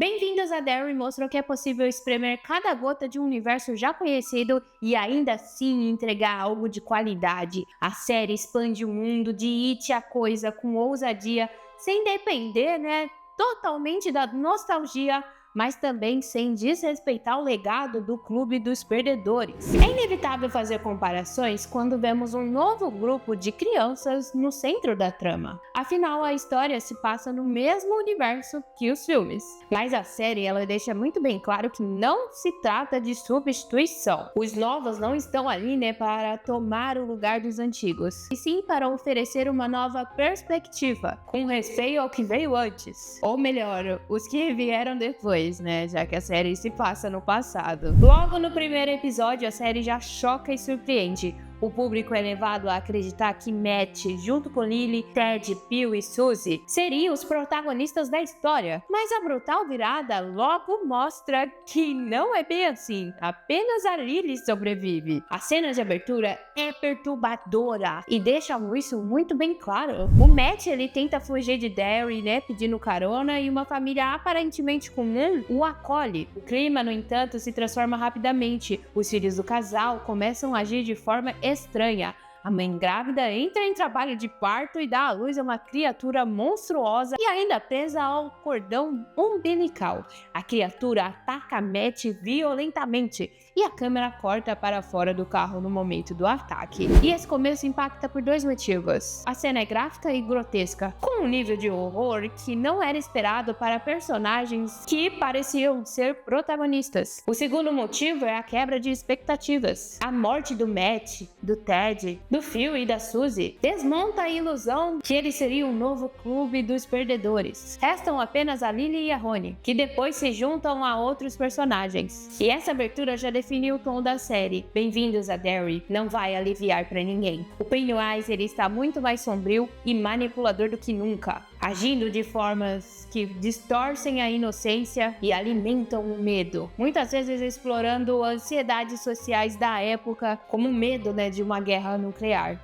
Bem-vindos a Derry mostrou que é possível espremer cada gota de um universo já conhecido e ainda assim entregar algo de qualidade. A série expande o mundo de It a Coisa com ousadia, sem depender, totalmente da nostalgia, mas também sem desrespeitar o legado do Clube dos Perdedores. É inevitável fazer comparações quando vemos um novo grupo de crianças no centro da trama. Afinal, a história se passa no mesmo universo que os filmes. Mas a série ela deixa muito bem claro que não se trata de substituição. Os novos não estão ali, para tomar o lugar dos antigos, e sim para oferecer uma nova perspectiva, com respeito ao que veio antes. Ou melhor, os que vieram depois. Já que a série se passa no passado. Logo no primeiro episódio, a série já choca e surpreende. O público é levado a acreditar que Matt, junto com Lily, Ted, Bill e Suzy, seriam os protagonistas da história. Mas a brutal virada logo mostra que não é bem assim. Apenas a Lily sobrevive. A cena de abertura é perturbadora e deixa isso muito bem claro. O Matt ele tenta fugir de Derry, pedindo carona, e uma família aparentemente comum o acolhe. O clima, no entanto, se transforma rapidamente. Os filhos do casal começam a agir de forma estranha. A mãe grávida entra em trabalho de parto e dá à luz a uma criatura monstruosa e ainda presa ao cordão umbilical. A criatura ataca Matt violentamente e a câmera corta para fora do carro no momento do ataque. E esse começo impacta por dois motivos. A cena é gráfica e grotesca, com um nível de horror que não era esperado para personagens que pareciam ser protagonistas. O segundo motivo é a quebra de expectativas. A morte do Matt, do Ted, do Phil e da Suzy desmonta a ilusão que eles seriam um novo clube dos perdedores. Restam apenas a Lily e a Roni, que depois se juntam a outros personagens. E essa abertura já definiu o tom da série. Bem-vindos a Derry não vai aliviar pra ninguém. O Pennywise ele está muito mais sombrio e manipulador do que nunca, agindo de formas que distorcem a inocência e alimentam o medo, muitas vezes explorando ansiedades sociais da época, como o medo de uma guerra nuclear.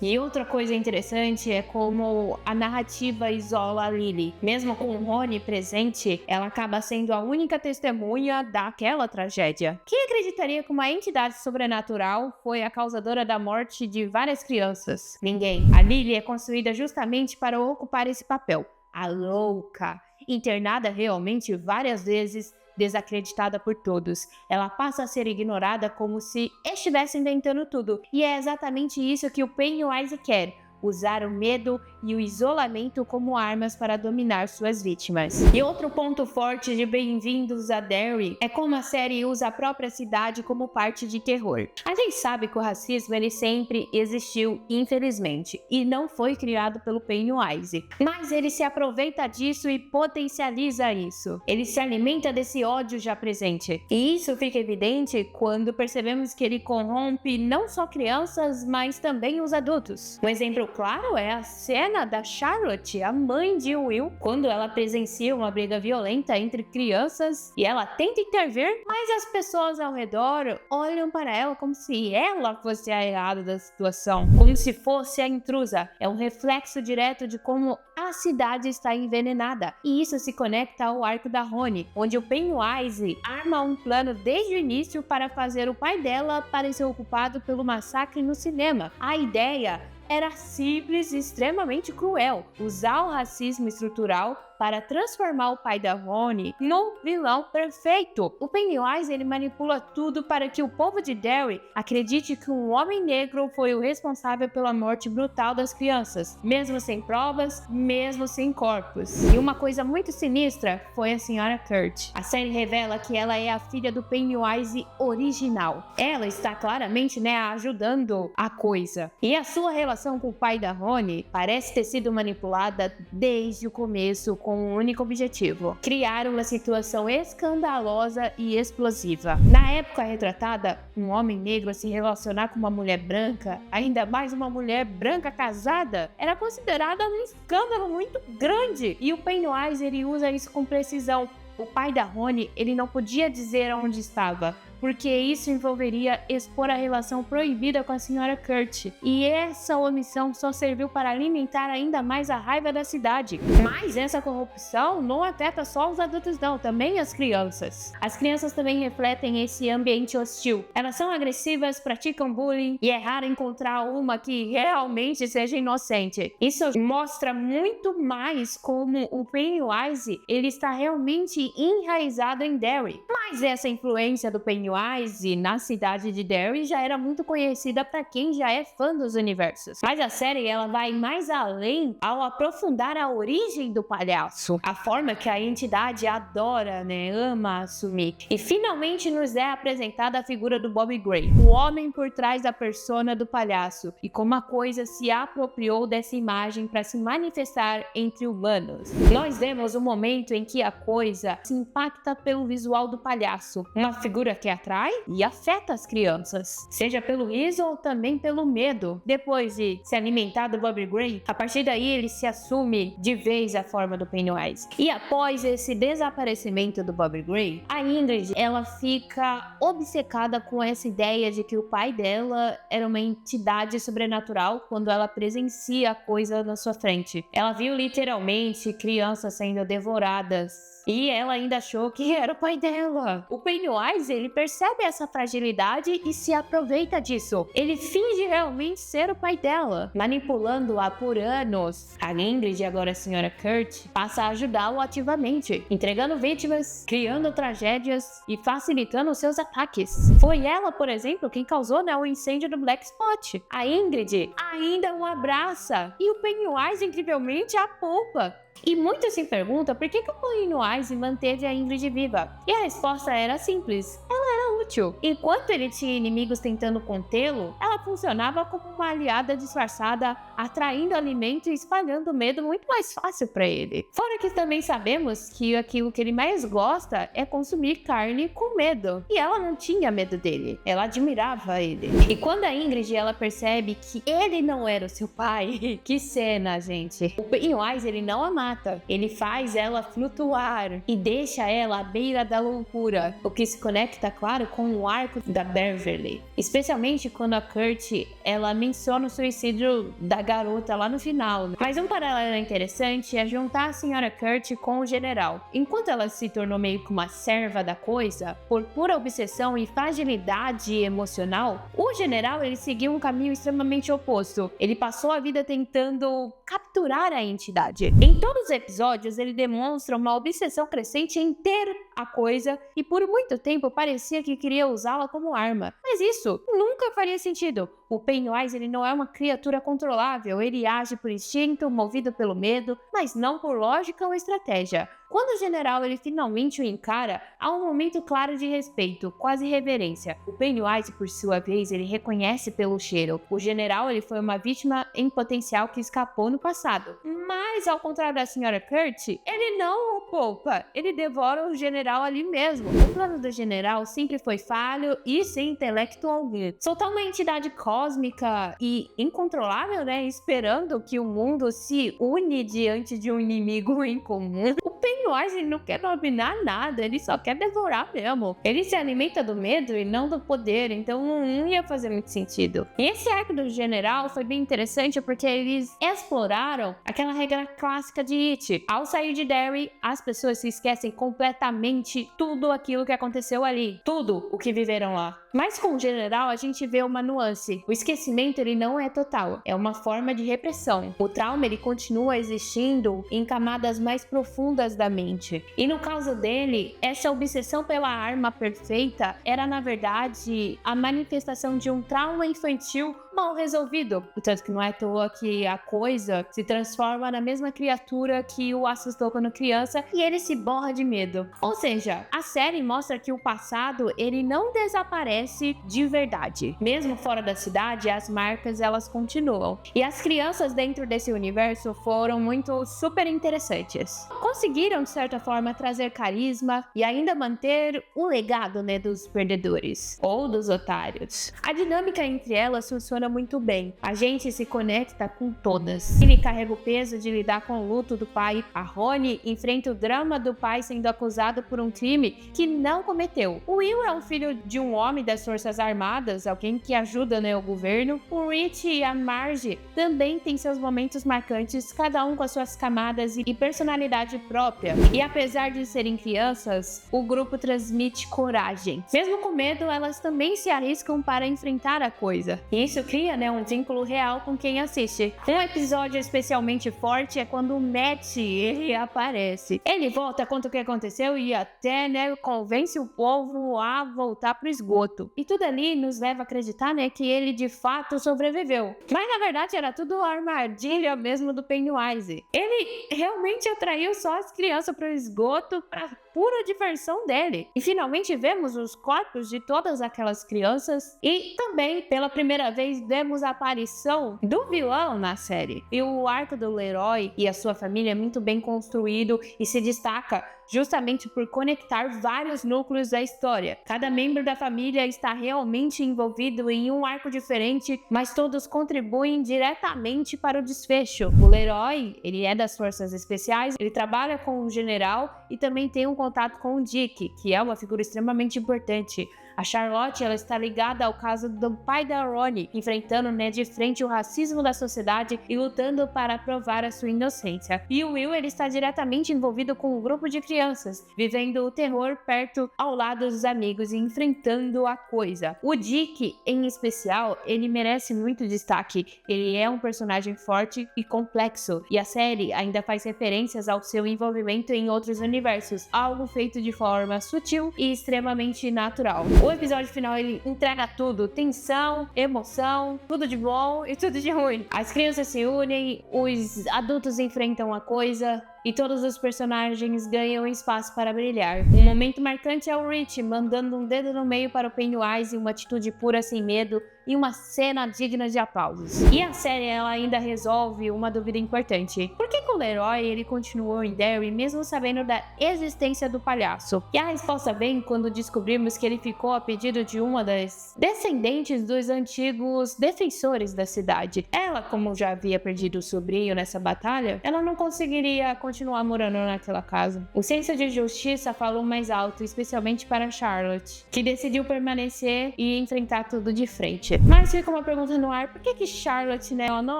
E outra coisa interessante é como a narrativa isola a Lily. Mesmo com o Rony presente, ela acaba sendo a única testemunha daquela tragédia. Quem acreditaria que uma entidade sobrenatural foi a causadora da morte de várias crianças? Ninguém. A Lily é construída justamente para ocupar esse papel. A louca, internada realmente várias vezes, desacreditada por todos. Ela passa a ser ignorada como se estivesse inventando tudo. E é exatamente isso que o Pennywise quer. Usar o medo e o isolamento como armas para dominar suas vítimas. E outro ponto forte de Bem-vindos a Derry é como a série usa a própria cidade como parte de terror. A gente sabe que o racismo ele sempre existiu, infelizmente, e não foi criado pelo Pennywise. Mas ele se aproveita disso e potencializa isso. Ele se alimenta desse ódio já presente. E isso fica evidente quando percebemos que ele corrompe não só crianças, mas também os adultos. Um exemplo claro é a cena da Charlotte, a mãe de Will, quando ela presencia uma briga violenta entre crianças e ela tenta intervir, mas as pessoas ao redor olham para ela como se ela fosse a errada da situação, como se fosse a intrusa. É um reflexo direto de como a cidade está envenenada, e isso se conecta ao arco da Roni, onde o Pennywise arma um plano desde o início para fazer o pai dela parecer ocupado pelo massacre no cinema. A ideia era simples e extremamente cruel: usar o racismo estrutural para transformar o pai da Roni num vilão perfeito. O Pennywise ele manipula tudo para que o povo de Derry acredite que um homem negro foi o responsável pela morte brutal das crianças, mesmo sem provas, mesmo sem corpos. E uma coisa muito sinistra foi a Sra. Kurt. A série revela que ela é a filha do Pennywise original. Ela está claramente, ajudando a coisa. E a sua relação com o pai da Roni parece ter sido manipulada desde o começo com um único objetivo: criar uma situação escandalosa e explosiva. Na época retratada, um homem negro se relacionar com uma mulher branca, ainda mais uma mulher branca casada, era considerada um escândalo muito grande. E o Pennywise ele usa isso com precisão. O pai da Roni ele não podia dizer onde estava, porque isso envolveria expor a relação proibida com a Sra. Kurt. E essa omissão só serviu para alimentar ainda mais a raiva da cidade. Mas essa corrupção não afeta só os adultos não, também as crianças. As crianças também refletem esse ambiente hostil. Elas são agressivas, praticam bullying e é raro encontrar uma que realmente seja inocente. Isso mostra muito mais como o Pennywise ele está realmente enraizado em Derry. Mas essa influência do Pennywise na cidade de Derry já era muito conhecida para quem já é fã dos universos. Mas a série ela vai mais além ao aprofundar a origem do palhaço, a forma que a entidade adora, ama assumir. E finalmente nos é apresentada a figura do Bobby Gray, o homem por trás da persona do palhaço, e como a coisa se apropriou dessa imagem para se manifestar entre humanos. Nós vemos o momento em que a coisa se impacta pelo visual do palhaço, uma figura que atrai e afeta as crianças, seja pelo riso ou também pelo medo. Depois de se alimentar do Bobby Gray, a partir daí ele se assume de vez a forma do Pennywise. E após esse desaparecimento do Bobby Gray, a Ingrid ela fica obcecada com essa ideia de que o pai dela era uma entidade sobrenatural quando ela presencia a coisa na sua frente. Ela viu literalmente crianças sendo devoradas e ela ainda achou que era o pai dela. O Pennywise, ele percebe essa fragilidade e se aproveita disso. Ele finge realmente ser o pai dela, manipulando-a por anos. A Ingrid, agora a Sra. Kurt, passa a ajudá-lo ativamente, entregando vítimas, criando tragédias e facilitando seus ataques. Foi ela, por exemplo, quem causou o incêndio do Black Spot. A Ingrid ainda o abraça e o Pennywise, incrivelmente, a poupa. E muitos se perguntam por que o Pennywise manteve a Ingrid viva. E a resposta era simples: ela era útil. Enquanto ele tinha inimigos tentando contê-lo, ela funcionava como uma aliada disfarçada, atraindo alimento e espalhando medo muito mais fácil para ele. Fora que também sabemos que aquilo que ele mais gosta é consumir carne com medo. E ela não tinha medo dele, ela admirava ele. E quando a Ingrid ela percebe que ele não era o seu pai, que cena, gente. O Pennywise ele não a mata, ele faz ela flutuar e deixa ela à beira da loucura, o que se conecta, claro, com o arco da Beverly, especialmente quando a Kurt ela menciona o suicídio da garota lá no final. Mas um paralelo interessante é juntar a Sra. Kurt com o general. Enquanto ela se tornou meio que uma serva da coisa, por pura obsessão e fragilidade emocional, o general ele seguiu um caminho extremamente oposto. Ele passou a vida tentando capturar a entidade. Em todos os episódios, ele demonstra uma obsessão crescente em ter a coisa e por muito tempo parecia que queria usá-la como arma. Mas isso nunca faria sentido. O Pennywise ele não é uma criatura controlável, ele age por instinto, movido pelo medo, mas não por lógica ou estratégia. Quando o general ele finalmente o encara, há um momento claro de respeito, quase reverência. O Pennywise, por sua vez, ele reconhece pelo cheiro. O general ele foi uma vítima em potencial que escapou no passado. Mas, ao contrário da Sra. Kurt, ele não o poupa. Ele devora o general ali mesmo. O plano do general sempre foi falho e sem intelecto algum. Soltar uma entidade cósmica e incontrolável, esperando que o mundo se une diante de um inimigo em comum. O Pennywise ele não quer dominar nada, ele só quer devorar mesmo. Ele se alimenta do medo e não do poder, então não ia fazer muito sentido. E esse arco do general foi bem interessante porque eles exploraram aquela regra clássica de It. Ao sair de Derry, as pessoas se esquecem completamente tudo aquilo que aconteceu ali, tudo o que viveram lá. Mas com o general a gente vê uma nuance. O esquecimento ele não é total, é uma forma de repressão. O trauma ele continua existindo em camadas mais profundas da mente. E no caso dele, essa obsessão pela arma perfeita era na verdade a manifestação de um trauma infantil mal resolvido. Portanto que não é à toa que a coisa se transforma na mesma criatura que o assustou quando criança e ele se borra de medo. Ou seja, a série mostra que o passado ele não desaparece de verdade. Mesmo fora da cidade, as marcas elas continuam. E as crianças dentro desse universo foram muito super interessantes. Conseguiram de certa forma trazer carisma e ainda manter o legado dos perdedores ou dos otários. A dinâmica entre elas funciona muito bem. A gente se conecta com todas. Ele carrega o peso de lidar com o luto do pai. A Roni enfrenta o drama do pai sendo acusado por um crime que não cometeu. O Will é um filho de um homem das Forças Armadas, alguém que ajuda, o governo. O Rich e a Marge também têm seus momentos marcantes, cada um com as suas camadas e personalidade própria. E apesar de serem crianças, o grupo transmite coragem. Mesmo com medo, elas também se arriscam para enfrentar a coisa. E isso cria, um vínculo real com quem assiste. Um episódio especialmente forte é quando o Matt, ele aparece. Ele volta, conta o que aconteceu e até, convence o povo a voltar pro esgoto. E tudo ali nos leva a acreditar, que ele de fato sobreviveu. Mas na verdade era tudo armadilha mesmo do Pennywise. Ele realmente atraiu só as crianças pro esgoto pra pura diversão dele. E finalmente vemos os corpos de todas aquelas crianças e também pela primeira vez vemos a aparição do vilão na série. E o arco do Leroy e a sua família é muito bem construído e se destaca justamente por conectar vários núcleos da história. Cada membro da família está realmente envolvido em um arco diferente, mas todos contribuem diretamente para o desfecho. O Leroy, ele é das Forças Especiais, ele trabalha com o general e também tem um contato com o Dick, que é uma figura extremamente importante. A Charlotte, ela está ligada ao caso do pai da Roni, enfrentando, de frente o racismo da sociedade e lutando para provar a sua inocência. E o Will, ele está diretamente envolvido com um grupo de crianças, vivendo o terror perto ao lado dos amigos e enfrentando a coisa. O Dick, em especial, ele merece muito destaque. Ele é um personagem forte e complexo, e a série ainda faz referências ao seu envolvimento em outros universos, algo feito de forma sutil e extremamente natural. O episódio final, ele entrega tudo, tensão, emoção, tudo de bom e tudo de ruim. As crianças se unem, os adultos enfrentam a coisa e todos os personagens ganham espaço para brilhar. Um momento marcante é o Rich mandando um dedo no meio para o Pennywise em uma atitude pura sem medo e uma cena digna de aplausos. E a série, ela ainda resolve uma dúvida importante. Por que o Leroy, ele continuou em Derry mesmo sabendo da existência do palhaço? E a resposta vem quando descobrimos que ele ficou a pedido de uma das descendentes dos antigos defensores da cidade. Ela, como já havia perdido o sobrinho nessa batalha, ela não conseguiria continuar morando naquela casa. O senso de justiça falou mais alto, especialmente para Charlotte, que decidiu permanecer e enfrentar tudo de frente. Mas fica uma pergunta no ar, por que Charlotte, ela não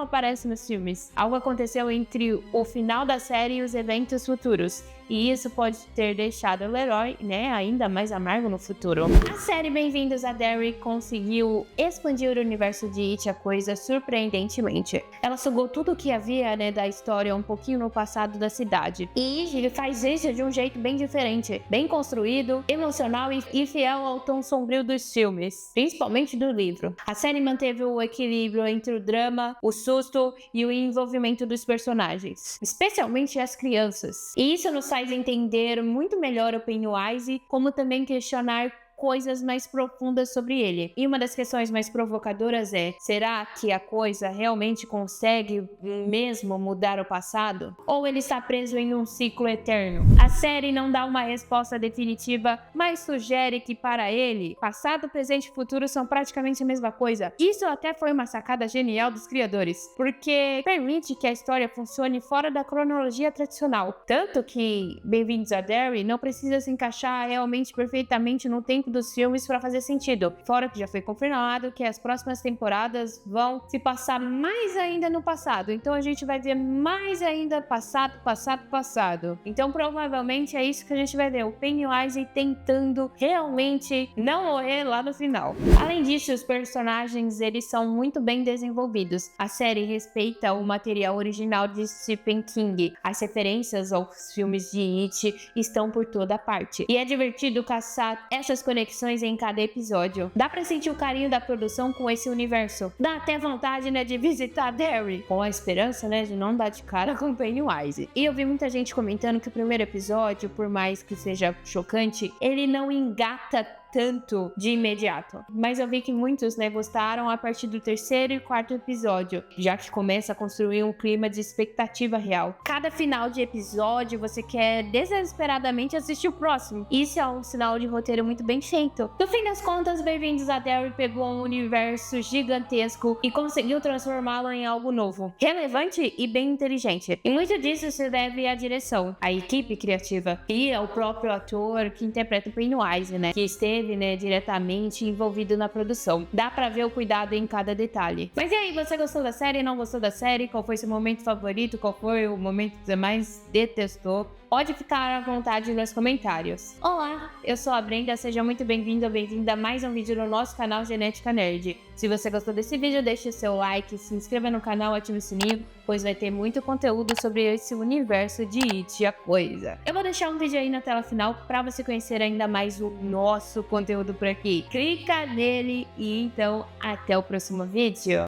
aparece nos filmes? Algo aconteceu entre o final da série e os eventos futuros. E isso pode ter deixado o Leroy, ainda mais amargo no futuro. A série Bem-vindos a Derry conseguiu expandir o universo de It, a coisa, surpreendentemente. Ela sugou tudo o que havia, da história um pouquinho no passado da cidade. E ele faz isso de um jeito bem diferente, bem construído, emocional e fiel ao tom sombrio dos filmes, principalmente do livro. A série manteve o equilíbrio entre o drama, o susto e o envolvimento dos personagens, especialmente as crianças. E isso nos faz entender muito melhor o Pennywise, como também questionar coisas mais profundas sobre ele. E uma das questões mais provocadoras é: será que a coisa realmente consegue mesmo mudar o passado? Ou ele está preso em um ciclo eterno? A série não dá uma resposta definitiva, mas sugere que para ele, passado, presente e futuro são praticamente a mesma coisa. Isso até foi uma sacada genial dos criadores, porque permite que a história funcione fora da cronologia tradicional. Tanto que Bem-vindos a Derry não precisa se encaixar realmente perfeitamente no tempo dos filmes para fazer sentido. Fora que já foi confirmado que as próximas temporadas vão se passar mais ainda no passado. Então a gente vai ver mais ainda passado. Então provavelmente é isso que a gente vai ver. O Pennywise tentando realmente não morrer lá no final. Além disso, os personagens, eles são muito bem desenvolvidos. A série respeita o material original de Stephen King. As referências aos filmes de It estão por toda parte. E é divertido caçar essas conexões em cada episódio. Dá pra sentir o carinho da produção com esse universo. Dá até vontade, de visitar Derry, com a esperança, de não dar de cara com Pennywise. E eu vi muita gente comentando que o primeiro episódio, por mais que seja chocante, ele não engata tanto de imediato. Mas eu vi que muitos, né, gostaram a partir do 3º e 4º episódio, já que começa a construir um clima de expectativa real. Cada final de episódio você quer desesperadamente assistir o próximo. Isso é um sinal de roteiro muito bem feito. No fim das contas, Bem-vindos a Derry pegou um universo gigantesco e conseguiu transformá-lo em algo novo, relevante e bem inteligente. E muito disso se deve à direção, à equipe criativa e ao próprio ator que interpreta o Pennywise, né, que esteve, né, diretamente envolvido na produção. Dá pra ver o cuidado em cada detalhe. Mas e aí, você gostou da série? Não gostou da série? Qual foi seu momento favorito? Qual foi o momento que você mais detestou? Pode ficar à vontade nos comentários. Olá, eu sou a Brenda, seja muito bem-vindo ou bem-vinda a mais um vídeo no nosso canal Genética Nerd. Se você gostou desse vídeo, deixe o seu like, se inscreva no canal, ative o sininho, pois vai ter muito conteúdo sobre esse universo de It, a Coisa. Eu vou deixar um vídeo aí na tela final para você conhecer ainda mais o nosso conteúdo por aqui. Clica nele e então até o próximo vídeo.